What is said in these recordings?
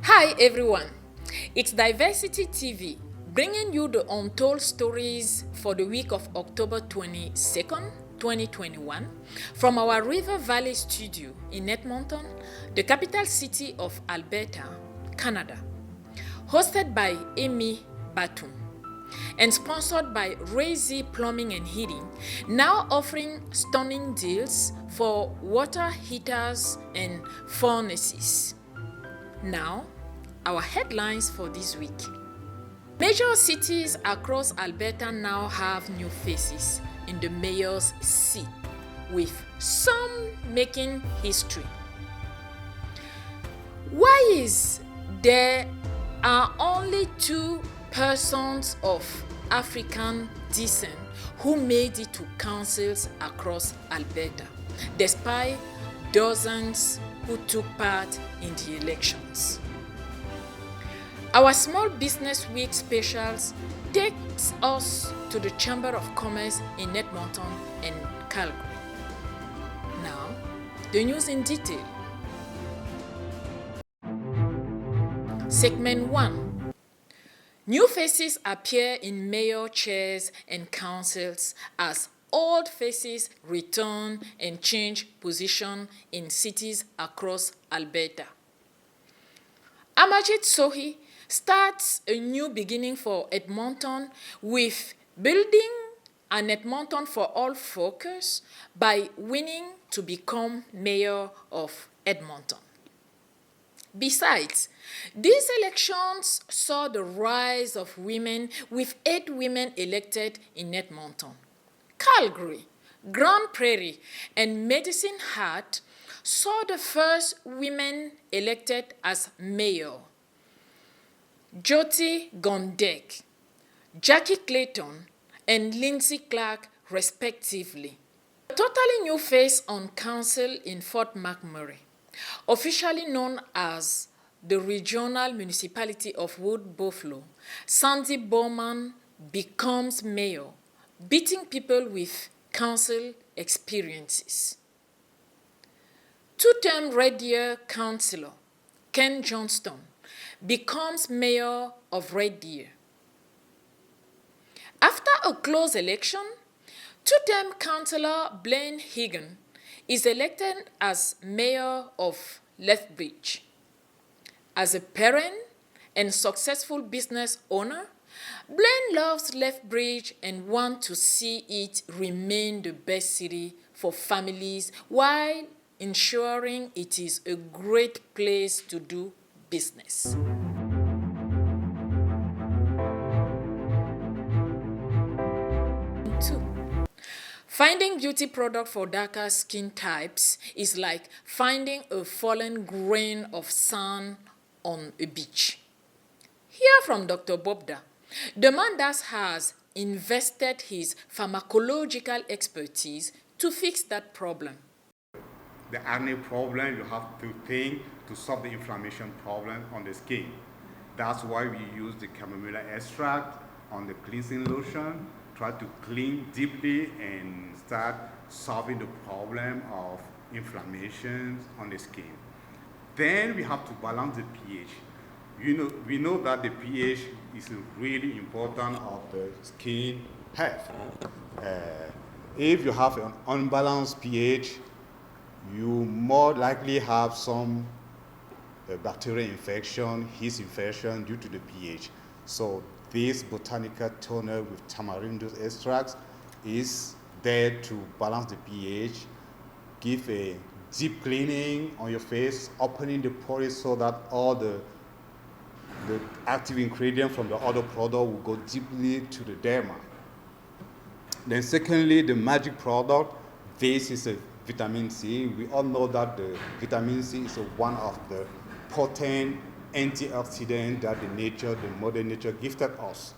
Hi everyone, it's Diversity TV bringing you the Untold Stories for the week of October 22nd, 2021 from our River Valley studio in Edmonton, the capital city of Alberta, Canada. Hosted by Emi Batoum and sponsored by Ray Plumbing and Heating, now offering stunning deals for water heaters and furnaces. Now, our headlines for this week. Major cities across Alberta now have new faces in the mayor's seat, with some making history. Why is there are only 2 persons of African descent who made it to councils across Alberta, despite dozens who took part in the elections? Our Small Business Week specials takes us to the Chamber of Commerce in Edmonton and Calgary. Now, the news in detail. Segment 1. New faces appear in mayor chairs and councils as old faces return and change position in cities across Alberta. Amarjeet Sohi starts a new beginning for Edmonton with building an Edmonton for all focus by winning to become mayor of Edmonton. Besides, these elections saw the rise of women with 8 women elected in Edmonton. Calgary, Grand Prairie, and Medicine Hat saw the first women elected as mayor. Jyoti Gondek, Jackie Clayton, and Lindsay Clark, respectively. A totally new face on council in Fort McMurray, officially known as the Regional Municipality of Wood Buffalo, Sandy Bowman becomes mayor, beating people with council experiences. 2-term Red Deer councillor Ken Johnston becomes mayor of Red Deer. After a close election, 2-term councillor Blaine Higgin is elected as mayor of Lethbridge. As a parent and successful business owner, Blaine loves Lethbridge and wants to see it remain the best city for families while ensuring it is a great place to do business. Two, finding beauty product for darker skin types is like finding a fallen grain of sand on a beach. Hear from Dr. Bobda, the man that has invested his pharmacological expertise to fix that problem. The acne problem, you have to think to solve the inflammation problem on the skin. That's why we use the chamomile extract on the cleansing lotion, try to clean deeply and start solving the problem of inflammation on the skin. Then we have to balance the pH. We know that the pH is really important of the skin health. If you have an unbalanced pH, you more likely have some bacterial infection, yeast infection due to the pH. So this botanical toner with tamarindo extracts is there to balance the pH, give a deep cleaning on your face, opening the pores so that all the active ingredient from the other product will go deeply to the derma. Then secondly, the magic product, this is a vitamin C. We all know that the vitamin C is one of the potent antioxidants that the mother nature gifted us.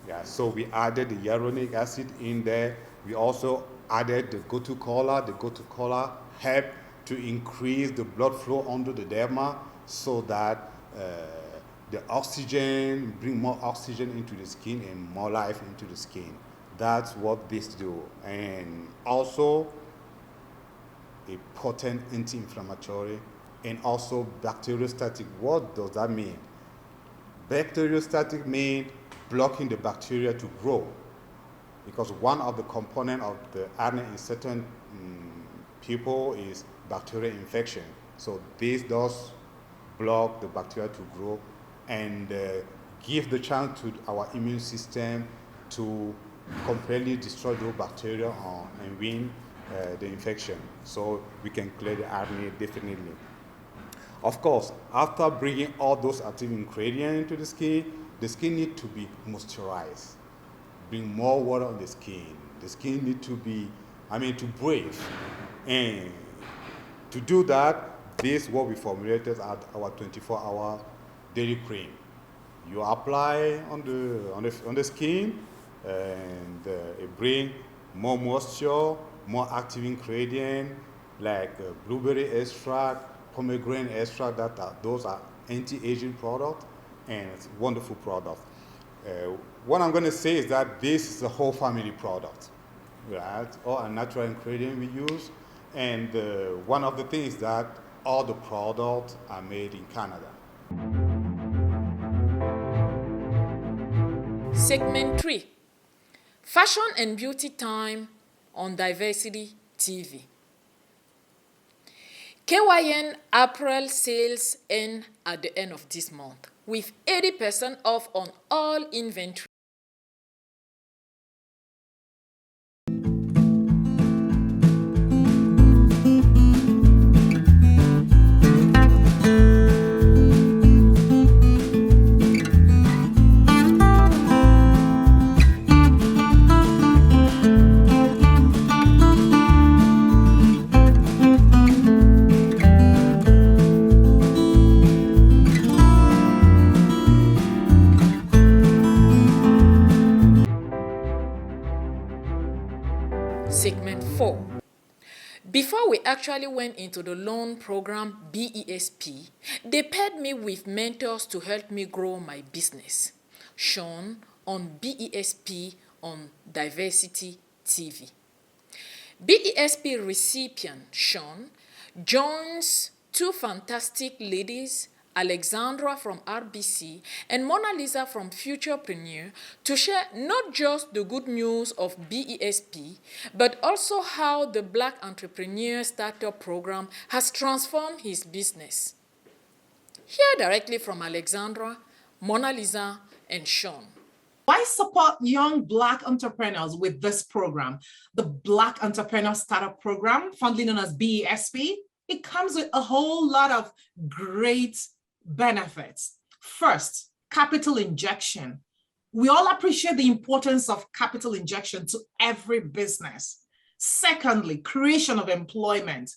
Yeah, so we added the hyaluronic acid in there. We also added the gotu kola. The gotu kola help to increase the blood flow under the derma so that the oxygen, bring more oxygen into the skin and more life into the skin. That's what this do. And also a potent anti-inflammatory and also bacteriostatic. What does that mean? Bacteriostatic means blocking the bacteria to grow, because one of the components of the acne in certain people is bacterial infection. So this does block the bacteria to grow and give the chance to our immune system to completely destroy those bacteria and win the infection. So we can clear the acne definitely. Of course, after bringing all those active ingredients into the skin needs to be moisturized. Bring more water on the skin. The skin needs to be, to breathe. And to do that, this is what we formulated at our 24-hour daily cream. You apply on the skin, and it brings more moisture, more active ingredient like blueberry extract, pomegranate extract. Those are anti-aging products, and it's wonderful products. What I'm going to say is that this is a whole family product, right? All our natural ingredients we use, and one of the things is that all the products are made in Canada. Segment 3. Fashion and Beauty Time on Diversity TV. KYN apparel sales end at the end of this month with 80% off on all inventory. Segment 4. Before we actually went into the loan program BESP, they paired me with mentors to help me grow my business. Shown on BESP on Diversity TV. BESP recipient Sean joins two fantastic ladies, Alexandra from RBC and Mona Lisa from Futurepreneur, to share not just the good news of BESP, but also how the Black Entrepreneur Startup Program has transformed his business. Hear directly from Alexandra, Mona Lisa, and Sean. Why support young Black entrepreneurs with this program? The Black Entrepreneur Startup Program, fondly known as BESP, it comes with a whole lot of great benefits. First, capital injection. We all appreciate the importance of capital injection to every business. Secondly, creation of employment.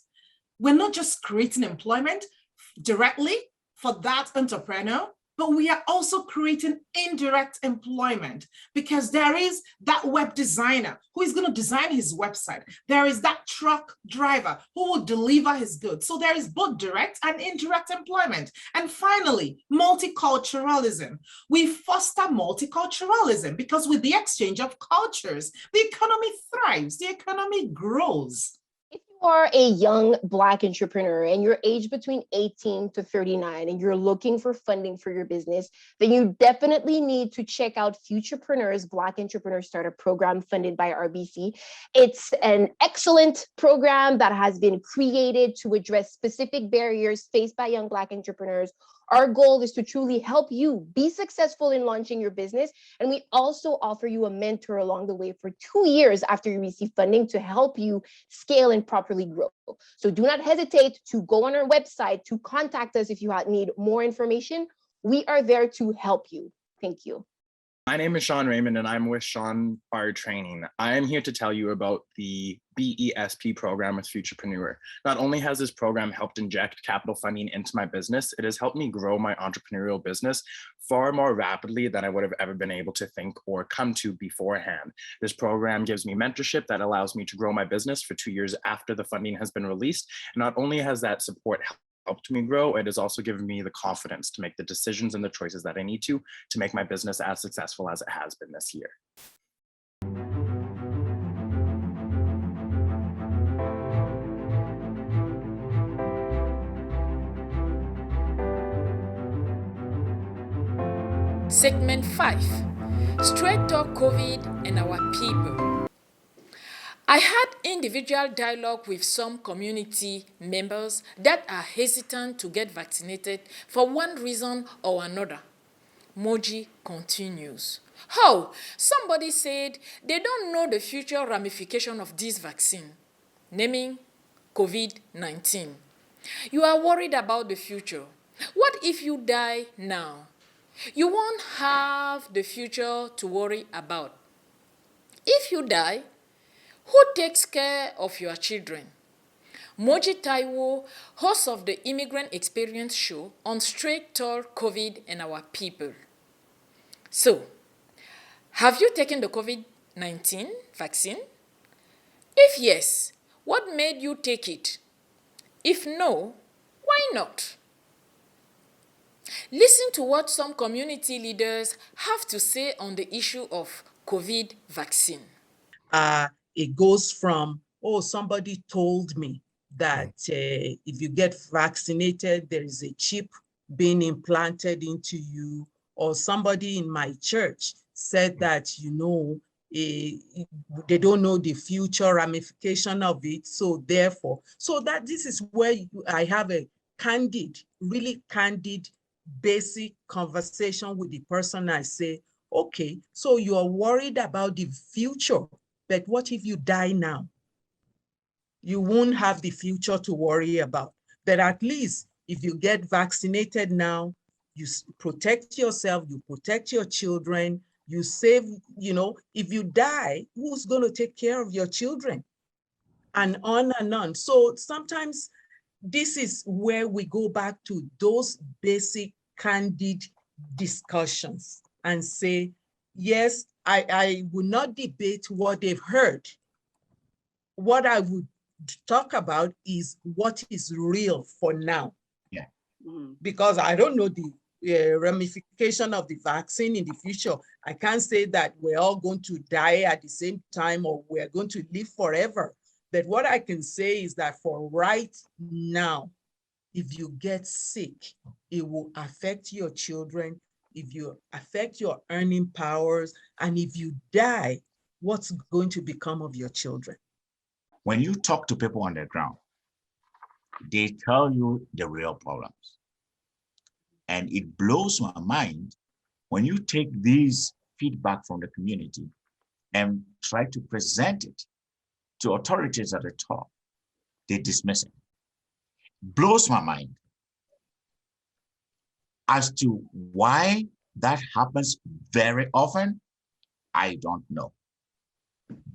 We're not just creating employment directly for that entrepreneur, but we are also creating indirect employment, because there is that web designer who is going to design his website. There is that truck driver who will deliver his goods. So there is both direct and indirect employment. And finally, multiculturalism. We foster multiculturalism because with the exchange of cultures, the economy thrives, the economy grows. If you are a young Black entrepreneur and you're aged between 18 to 39 and you're looking for funding for your business, then you definitely need to check out Futurepreneur's Black Entrepreneur Startup Program funded by RBC. It's an excellent program that has been created to address specific barriers faced by young Black entrepreneurs. Our goal is to truly help you be successful in launching your business. And we also offer you a mentor along the way for 2 years after you receive funding to help you scale and properly grow. So do not hesitate to go on our website to contact us if you need more information. We are there to help you. Thank you. My name is Sean Raymond, and I'm with Sean Bar Training. I am here to tell you about the BESP program with Futurepreneur. Not only has this program helped inject capital funding into my business, it has helped me grow my entrepreneurial business far more rapidly than I would have ever been able to think or come to beforehand. This program gives me mentorship that allows me to grow my business for 2 years after the funding has been released. And not only has that support helped me grow, it has also given me the confidence to make the decisions and the choices that I need to make my business as successful as it has been this year. Segment 5, Straight Talk COVID and Our People. I had individual dialogue with some community members that are hesitant to get vaccinated for one reason or another. Moji continues. Oh, somebody said they don't know the future ramification of this vaccine, naming COVID-19. You are worried about the future. What if you die now? You won't have the future to worry about. If you die, who takes care of your children? Moji Taiwo, host of the Immigrant Experience show on Straight Talk COVID and Our People. So, have you taken the COVID-19 vaccine? If yes, what made you take it? If no, why not? Listen to what some community leaders have to say on the issue of COVID vaccine. It goes from, oh, somebody told me that if you get vaccinated, there is a chip being implanted into you, or somebody in my church said that, you know, they don't know the future ramification of it. So therefore, so that this is where I have a candid, really candid, basic conversation with the person. I say, okay, so you are worried about the future, but what if you die now? You won't have the future to worry about. But at least if you get vaccinated now, you protect yourself, you protect your children, you save, you know, if you die, who's going to take care of your children? And on and on. So sometimes this is where we go back to those basic candid discussions and say, yes, I will not debate what they've heard. What I would talk about is what is real for now. Yeah. Because I don't know the ramification of the vaccine in the future. I can't say that we're all going to die at the same time or we're going to live forever. But what I can say is that for right now, if you get sick, it will affect your children, if you affect your earning powers, and if you die, what's going to become of your children? When you talk to people on the ground, they tell you the real problems. And it blows my mind when you take these feedback from the community and try to present it to authorities at the top, they dismiss it. Blows my mind as to why that happens very often. I don't know.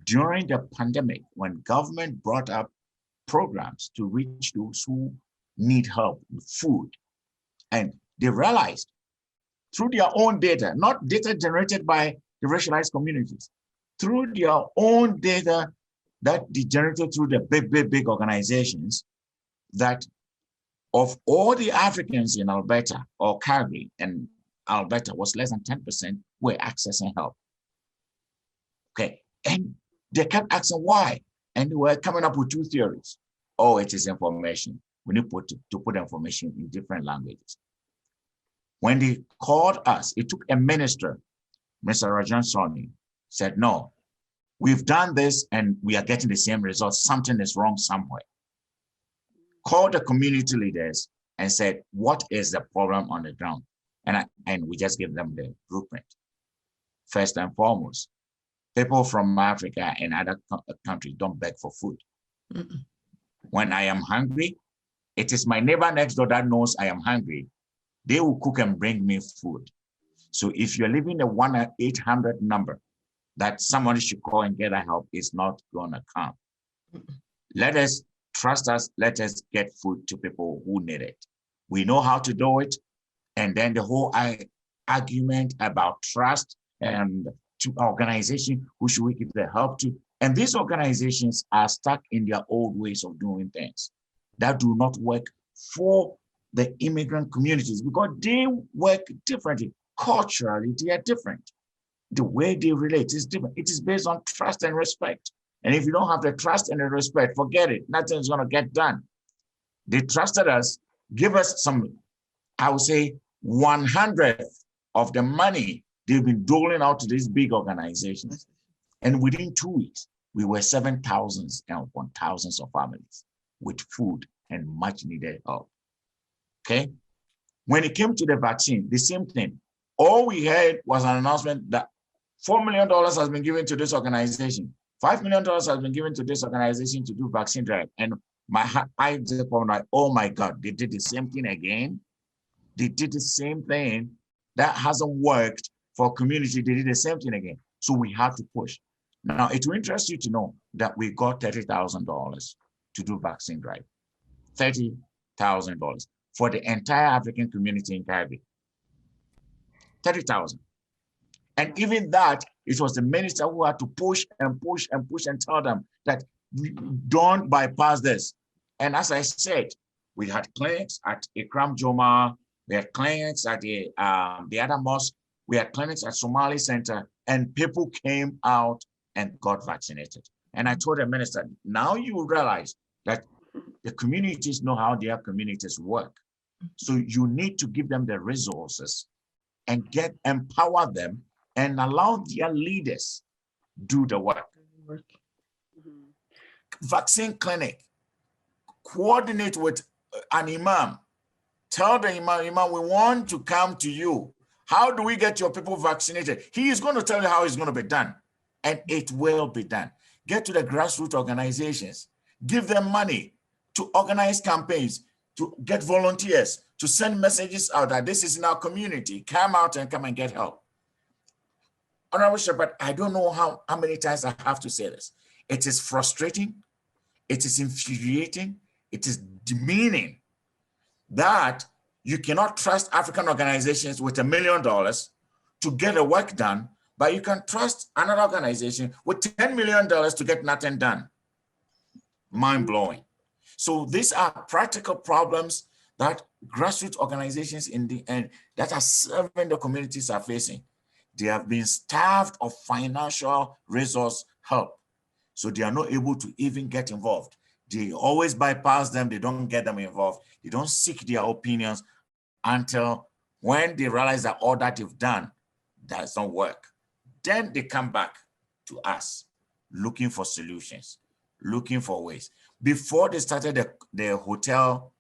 During the pandemic, when government brought up programs to reach those who need help with food, and they realized through their own data, not data generated by the racialized communities, through their own data that they generated through the big organizations, that of all the Africans in Alberta or Calgary, and Alberta was less than 10% were accessing help. Okay, and they kept asking why, and they were coming up with two theories. Oh, it is information. We need to put information in different languages. When they called us, it took a minister, Mr. Amarjeet Sohi, said, no, we've done this and we are getting the same results. Something is wrong somewhere. Called the community leaders and said, what is the problem on the ground? And we just give them the blueprint. First and foremost, people from Africa and other countries don't beg for food. Mm-mm. When I am hungry, it is my neighbor next door that knows I am hungry. They will cook and bring me food. So if you're leaving a 1-800 number that somebody should call and get help, is not gonna come. Mm-mm. Let us trust us, let us get food to people who need it. We know how to do it. And then the whole argument about trust and to organization, who should we give the help to? And these organizations are stuck in their old ways of doing things that do not work for the immigrant communities because they work differently. Culturally, they are different. The way they relate is different. It is based on trust and respect. And if you don't have the trust and the respect, forget it. Nothing's gonna get done. They trusted us, give us some, I would say, 100th of the money they've been doling out to these big organizations. And within 2 weeks, we were 7,000 and 1,000 of families with food and much needed help. Okay. When it came to the vaccine, the same thing. All we heard was an announcement that $4 million has been given to this organization. $5 million has been given to this organization to do vaccine drive. And my eyes were like, oh my God, they did the same thing again. They did the same thing. That hasn't worked for community. They did the same thing again. So we have to push. Now, it will interest you to know that we got $30,000 to do vaccine drive. $30,000 for the entire African community in Calgary. 30,000. And even that, it was the minister who had to push and push and push and tell them that we don't bypass this. And as I said, we had clinics at Ikram Joma, we had clinics at the other mosque, we had clinics at Somali Center, and people came out and got vaccinated. And I told the minister, now you realize that the communities know how their communities work. So you need to give them the resources and empower them and allow their leaders do the work. Vaccine clinic, coordinate with an imam. Tell the imam, we want to come to you. How do we get your people vaccinated? He is going to tell you how it's going to be done, and it will be done. Get to the grassroots organizations, give them money to organize campaigns, to get volunteers, to send messages out that this is in our community. Come out and come and get help. Honorable Shepherd, I don't know how many times I have to say this. It is frustrating. It is infuriating. It is demeaning that you cannot trust African organizations with $1 million to get the work done, but you can trust another organization with $10 million to get nothing done. Mind-blowing. So these are practical problems that grassroots organizations in the end that are serving the communities are facing. They have been starved of financial resource help. So they are not able to even get involved. They always bypass them. They don't get them involved. They don't seek their opinions until when they realize that all that they've done does not work. Then they come back to us looking for solutions, looking for ways. Before they started the hotel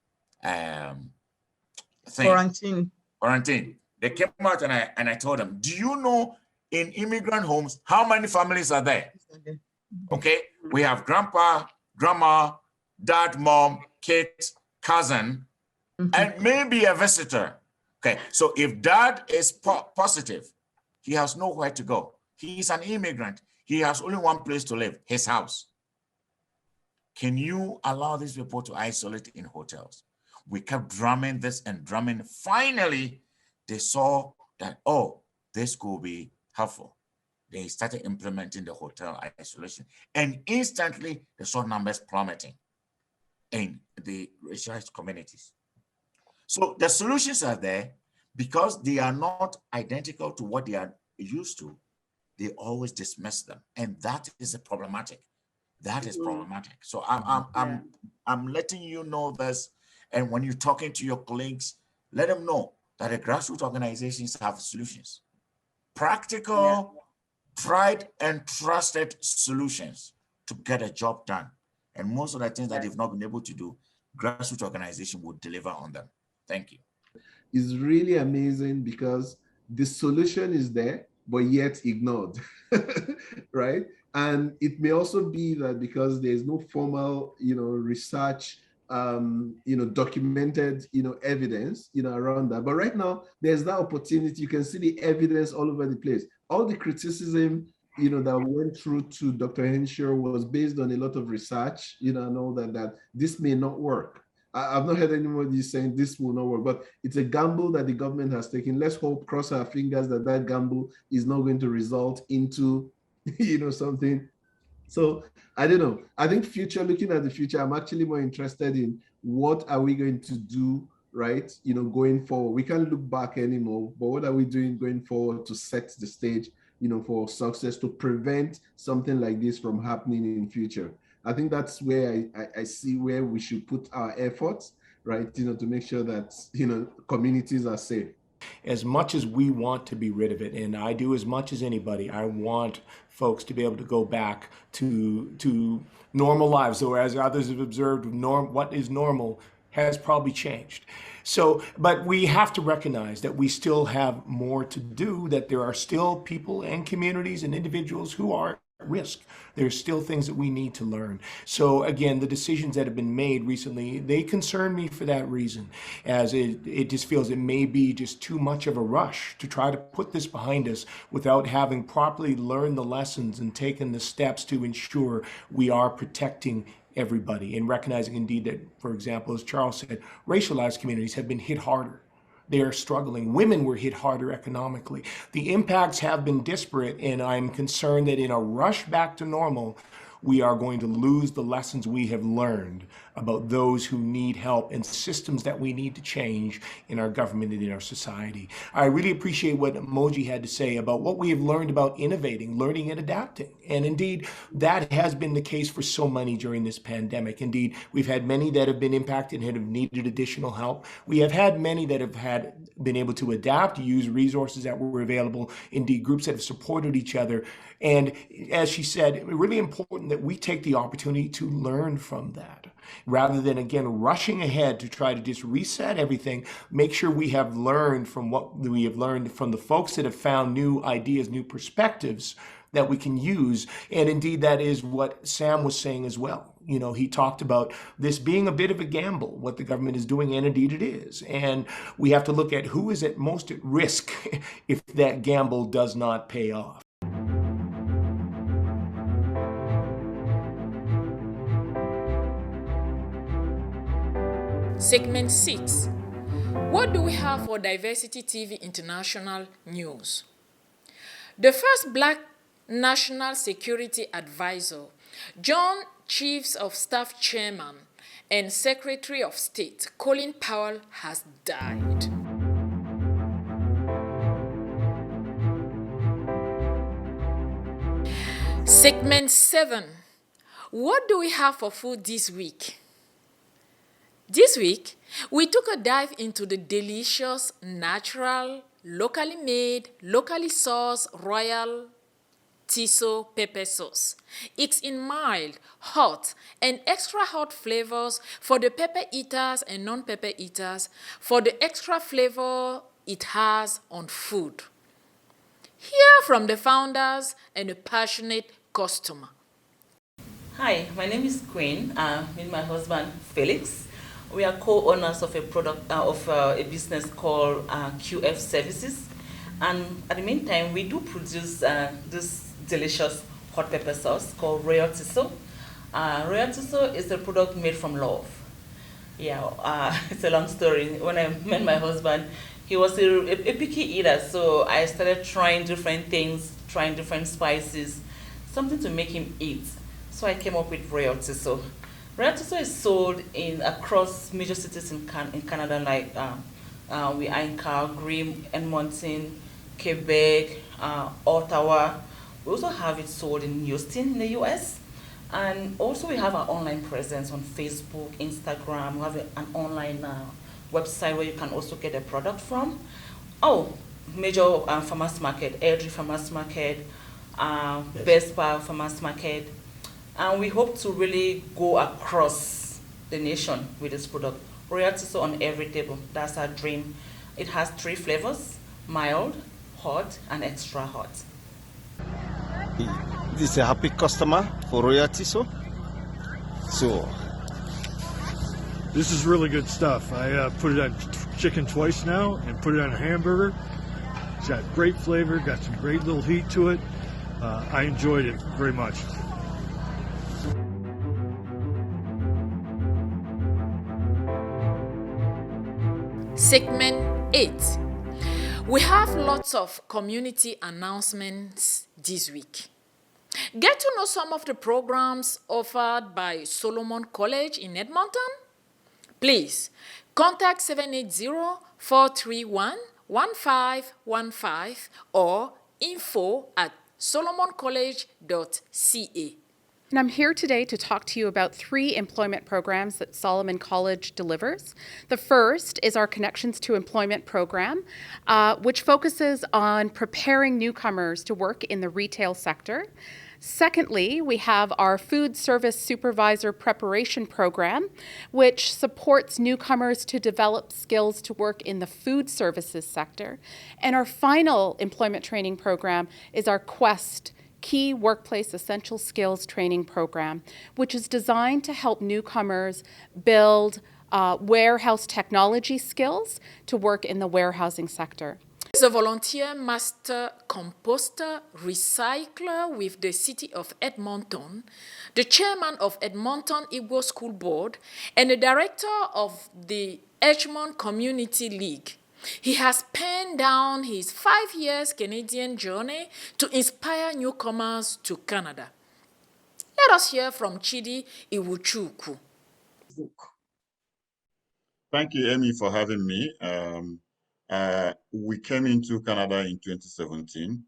quarantine, they came out and I told them, do you know in immigrant homes, how many families are there? Okay, we have grandpa, grandma, dad, mom, kids, cousin, and maybe a visitor. Okay, so if dad is positive, he has nowhere to go. He is an immigrant. He has only one place to live, his house. Can you allow these people to isolate in hotels? We kept drumming this and drumming. Finally, they saw that, oh, this could be helpful. They started implementing the hotel isolation, and instantly they saw numbers plummeting in the racialized communities. So the solutions are there because they are not identical to what they are used to. They always dismiss them, and that is problematic. That is problematic. So I'm letting you know this, and when you're talking to your colleagues, let them know that the grassroots organizations have solutions, practical, tried and trusted solutions to get a job done. And most of the things that they've not been able to do, grassroots organization would deliver on them. Thank you. It's really amazing because the solution is there, but yet ignored, right? And it may also be that because there's no formal, research, documented, evidence, around that. But right now, there's that opportunity. You can see the evidence all over the place. All the criticism, that went through to Dr. Henshaw was based on a lot of research, and all that this may not work. I've not heard anybody saying this will not work, but it's a gamble that the government has taken. Let's hope, cross our fingers that gamble is not going to result into, something. So I don't know. I think looking at the future, I'm actually more interested in what are we going to do, right? Going forward. We can't look back anymore, but what are we doing going forward to set the stage, for success, to prevent something like this from happening in future? I think that's where I see where we should put our efforts, right? To make sure that, communities are safe. as much as we want to be rid of it, and I do as much as anybody, I want folks to be able to go back to normal lives. So as others have observed, what is normal has probably changed. So, but we have to recognize that we still have more to do, that there are still people and communities and individuals who are at risk. There's still things that we need to learn. So again, the decisions that have been made recently, they concern me for that reason, as it just feels it may be just too much of a rush to try to put this behind us without having properly learned the lessons and taken the steps to ensure we are protecting everybody, and recognizing indeed that, for example, as Charles said, racialized communities have been hit harder. They are struggling. Women were hit harder economically. The impacts have been disparate, and I'm concerned that in a rush back to normal, we are going to lose the lessons we have learned about those who need help and systems that we need to change in our government and in our society. I really appreciate what Moji had to say about what we have learned about innovating, learning, and adapting. And indeed, that has been the case for so many during this pandemic. Indeed, we've had many that have been impacted and have needed additional help. We have had many that have been able to adapt, use resources that were available, indeed groups that have supported each other. And as she said, really important that we take the opportunity to learn from that, rather than, again, rushing ahead to try to just reset everything. Make sure we have learned from what we have learned from the folks that have found new ideas, new perspectives that we can use. And indeed, that is what Sam was saying as well. You know, he talked about this being a bit of a gamble, what the government is doing, and indeed it is. And we have to look at who is at most at risk if that gamble does not pay off. Segment 6. What do we have for Diversity TV International News? The first Black National Security Advisor, John Chiefs of Staff Chairman and Secretary of State Colin Powell has died. Segment 7. What do we have for food this week? This week, we took a dive into the delicious, natural, locally made, locally sourced Royal Tiso pepper sauce. It's in mild, hot, and extra hot flavors for the pepper eaters and non-pepper eaters, for the extra flavor it has on food. Hear from the founders and a passionate customer. Hi, my name is Queen, with my husband Felix. We are co-owners of a business called QF Services, and at the meantime, we do produce this delicious hot pepper sauce called Royal Tiso. Royal Tiso is a product made from love. Yeah, it's a long story. When I met my husband, he was a picky eater, so I started trying different things, trying different spices, something to make him eat. So I came up with Royal Tiso. Royal Tiso is sold across major cities in Canada, like we are in Calgary, Edmonton, Quebec, Ottawa. We also have it sold in Houston in the US. And also we have our online presence on Facebook, Instagram. We have an online website where you can also get a product from. Oh, major farmers market, Airdrie Farmers Market, Best Buy Farmers Market. And we hope to really go across the nation with this product. Royal Tiso on every table, that's our dream. It has 3 flavors, mild, hot, and extra hot. This is a happy customer for Royal Tiso. So this is really good stuff. I put it on chicken twice now and put it on a hamburger. It's got great flavor, got some great little heat to it. I enjoyed it very much. Segment 8. We have lots of community announcements this week. Get to know some of the programs offered by Solomon College in Edmonton? Please contact 780-431-1515 or info@solomoncollege.ca. And I'm here today to talk to you about 3 employment programs that Solomon College delivers. The first is our Connections to Employment program, which focuses on preparing newcomers to work in the retail sector. Secondly, we have our Food Service Supervisor Preparation Program, which supports newcomers to develop skills to work in the food services sector. And our final employment training program is our Quest Key Workplace Essential Skills Training Program, which is designed to help newcomers build warehouse technology skills to work in the warehousing sector. He's a volunteer master composter recycler with the city of Edmonton, the chairman of Edmonton Igbo School Board, and the director of the Edgemont Community League. He has penned down his 5 years Canadian journey to inspire newcomers to Canada. Let us hear from Chidi Iwuchukwu. Thank you, Emi, for having me. We came into Canada in 2017,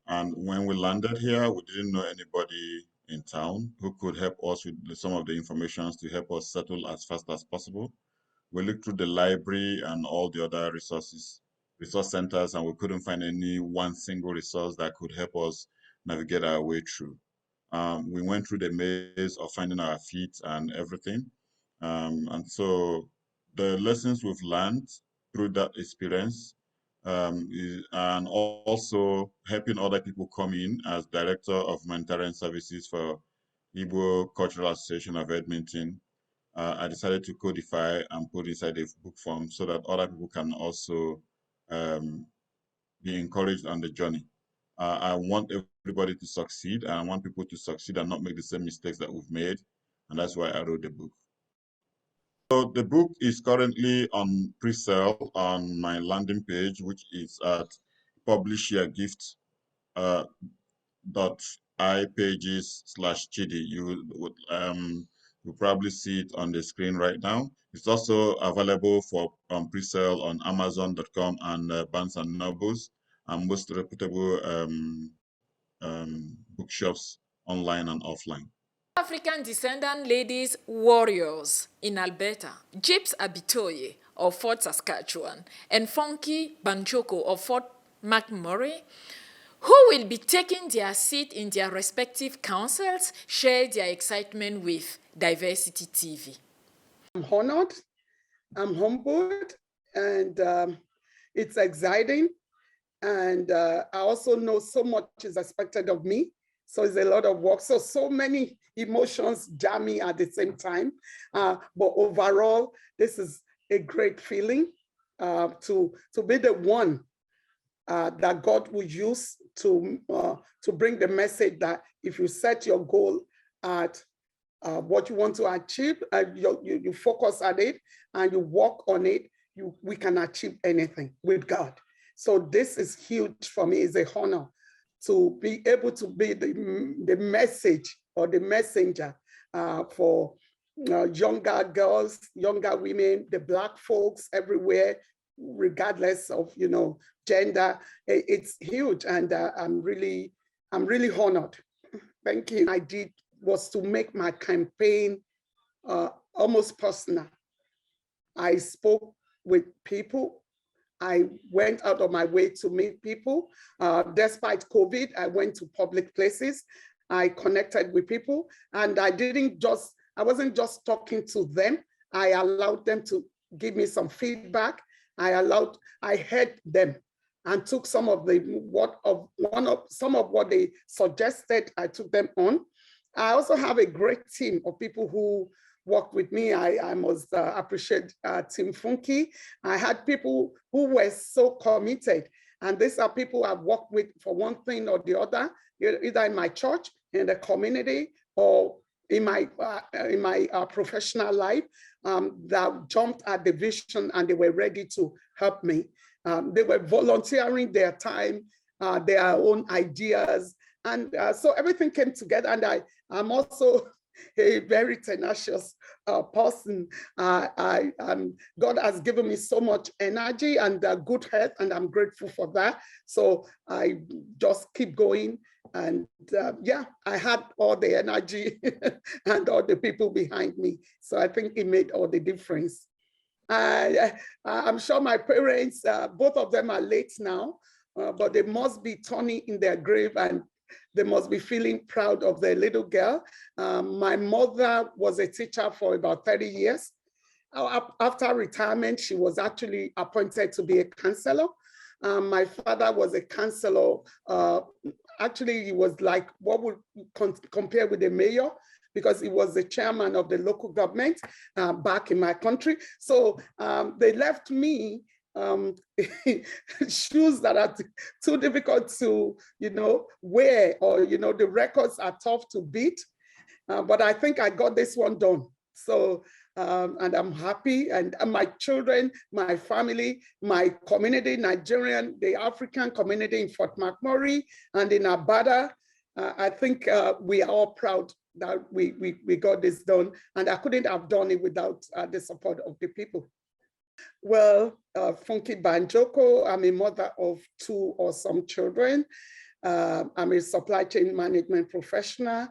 and when we landed here, we didn't know anybody in town who could help us with some of the information to help us settle as fast as possible. We looked through the library and all the other resource centers, and we couldn't find any one single resource that could help us navigate our way through. We went through the maze of finding our feet and everything. And so the lessons we've learned through that experience and also helping other people come in as Director of Humanitarian Services for Igbo Cultural Association of Edmonton. I decided to codify and put inside a book form so that other people can also be encouraged on the journey. I want everybody to succeed, and I want people to succeed and not make the same mistakes that we've made, and that's why I wrote the book. So the book is currently on pre-sale on my landing page, which is at publishyourgift.ipages/Chidi. You'll probably see it on the screen right now. It's also available for pre-sale on Amazon.com and Barnes & Nobles and most reputable bookshops online and offline. African descendant ladies warriors in Alberta, Gyps Abitoye of Fort Saskatchewan and Funky Banjoko of Fort McMurray, who will be taking their seat in their respective councils, share their excitement with Diversity TV. I'm honored, I'm humbled, and it's exciting. And I also know so much is expected of me. So it's a lot of work. So many emotions jamming at the same time. But overall, this is a great feeling to be the one that God will use to bring the message that if you set your goal at what you want to achieve, you focus on it and you work on it, we can achieve anything with God. So this is huge for me. It's a honor to be able to be the message or the messenger for younger girls, younger women, the Black folks everywhere, regardless of gender. It's huge, and I'm really honored. Thank you. I did was to make my campaign almost personal. I spoke with people. I went out of my way to meet people. Despite COVID, I went to public places. I connected with people, and I wasn't just talking to them. I allowed them to give me some feedback. I heard them and took some of what they suggested. I took them on. I also have a great team of people who worked with me. I must appreciate Team Funke. I had people who were so committed, and these are people I've worked with for one thing or the other, either in my church, in the community, or in my professional life, that jumped at the vision and they were ready to help me. They were volunteering their time, their own ideas, and so everything came together. And I'm also a very tenacious person. God has given me so much energy and good health, and I'm grateful for that. So I just keep going. And yeah, I had all the energy and all the people behind me. So I think it made all the difference. I'm sure my parents, both of them are late now, but they must be turning in their grave and they must be feeling proud of their little girl. My mother was a teacher for about 30 years. After retirement, she was actually appointed to be a counselor. My father was a counselor. Actually, he was like what would compare with the mayor, because he was the chairman of the local government back in my country. So they left me shoes that are too difficult to, wear, or, the records are tough to beat. But I think I got this one done. So, and I'm happy, and my children, my family, my community, Nigerian, the African community in Fort McMurray and in Alberta, I think we are all proud that we got this done, and I couldn't have done it without the support of the people. Well, Funke Banjoko, I'm a mother of 2 awesome children. I'm a supply chain management professional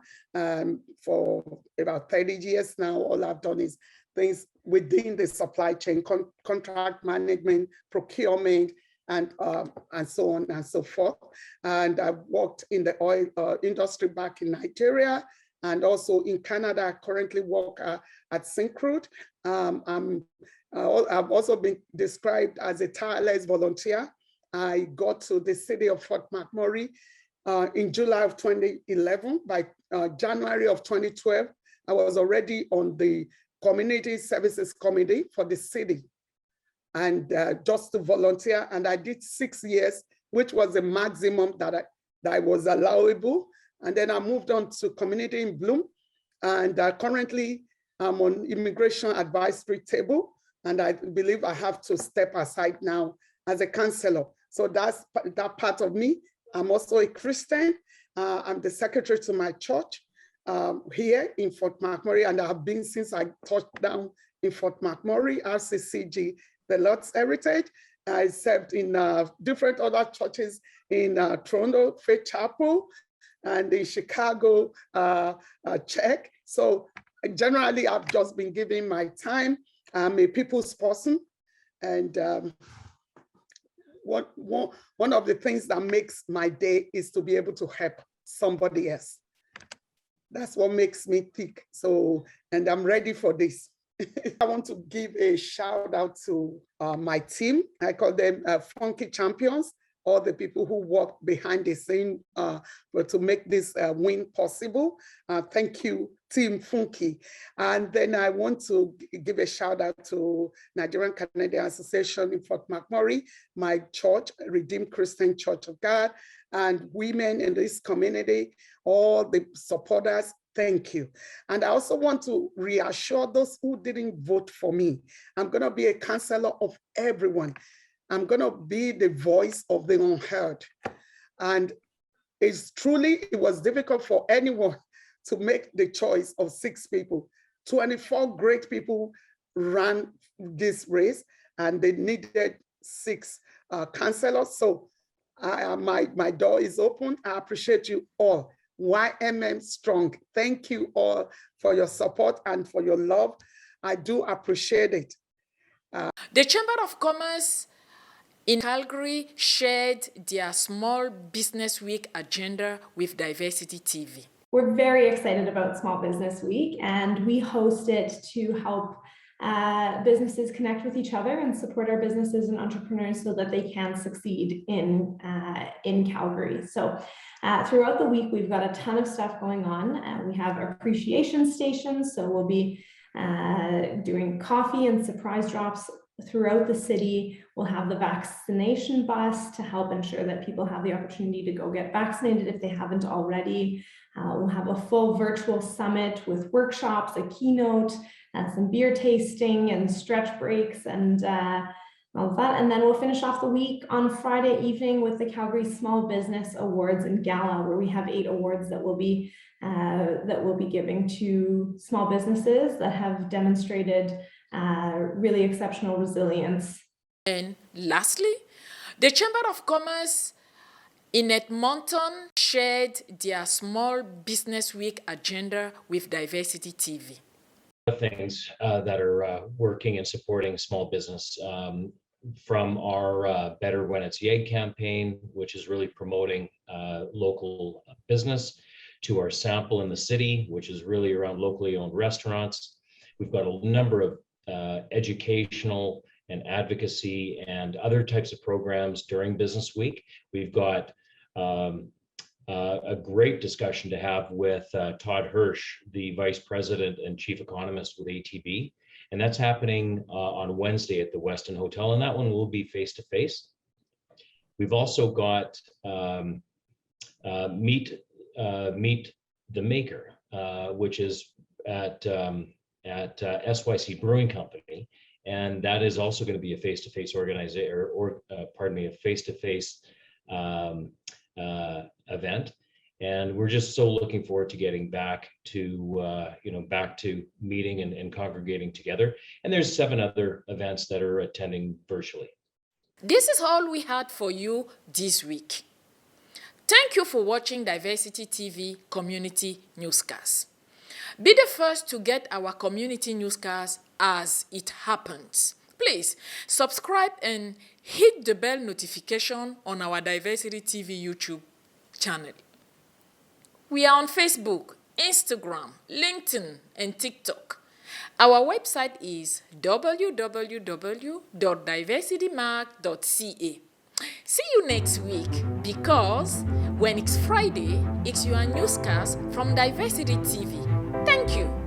for about 30 years now. All I've done is things within the supply chain, contract management, procurement, and so on and so forth. And I've worked in the oil industry back in Nigeria and also in Canada. I currently work at Syncrude. I've also been described as a tireless volunteer. I got to the city of Fort McMurray in July of 2011. By January of 2012, I was already on the Community Services Committee for the city, and just to volunteer. And I did 6 years, which was the maximum that I was allowable. And then I moved on to Community in Bloom, and currently I'm on Immigration Advisory Table, and I believe I have to step aside now as a counselor. So that's that part of me. I'm also a Christian. I'm the secretary to my church here in Fort McMurray, and I have been since I touched down in Fort McMurray, RCCG, the Lord's Heritage. I served in different other churches in Toronto, Faith Chapel, and in Chicago, Czech. So generally, I've just been giving my time. I'm a people's person, and one of the things that makes my day is to be able to help somebody else. That's what makes me tick. So, and I'm ready for this. I want to give a shout out to my team. I call them Funky Champions, all the people who work behind the scene to make this win possible. Thank you, Team Funky. And then I want to give a shout out to Nigerian Canadian Association in Fort McMurray, my church, Redeemed Christian Church of God, and women in this community, all the supporters. Thank you. And I also want to reassure those who didn't vote for me. I'm going to be a counselor of everyone. I'm going to be the voice of the unheard. And it was difficult for anyone to make the choice of 6 people. 24 great people ran this race, and they needed 6 counselors. So my door is open. I appreciate you all. YMM Strong. Thank you all for your support and for your love. I do appreciate it. The Chamber of Commerce in Calgary shared their Small Business Week agenda with Diversity TV. We're very excited about Small Business Week, and we host it to help businesses connect with each other and support our businesses and entrepreneurs so that they can succeed in Calgary. So throughout the week, we've got a ton of stuff going on. We have appreciation stations, so we'll be doing coffee and surprise drops throughout the city. We'll have the vaccination bus to help ensure that people have the opportunity to go get vaccinated if they haven't already. We'll have a full virtual summit with workshops, a keynote, some beer tasting and stretch breaks, and all of that. And then we'll finish off the week on Friday evening with the Calgary Small Business Awards and Gala, where we have 8 awards that we'll be giving to small businesses that have demonstrated really exceptional resilience. And lastly, the Chamber of Commerce in Edmonton shared their Small Business Week agenda with Diversity TV. Things that are working and supporting small business, from our Better When It's Yeg campaign, which is really promoting local business, to our Sample in the City, which is really around locally owned restaurants. We've got a number of educational and advocacy and other types of programs during Business Week. We've got a great discussion to have with Todd Hirsch, the Vice President and Chief Economist with ATB. And that's happening on Wednesday at the Westin Hotel, and that one will be face-to-face. We've also got Meet the Maker, which is at SYC Brewing Company, and that is also going to be a face-to-face organization, a face-to-face event. And we're just so looking forward to getting back to back to meeting and congregating together. And there's 7 other events that are attending virtually. This is all we had for you this week. Thank you for watching Diversity TV Community Newscast. Be the first to get our community newscast as it happens. Please subscribe and hit the bell notification on our Diversity TV YouTube channel. We are on Facebook, Instagram, LinkedIn, and TikTok. Our website is www.diversitymark.ca. See you next week, because when it's Friday, it's your newscast from Diversity TV. Thank you.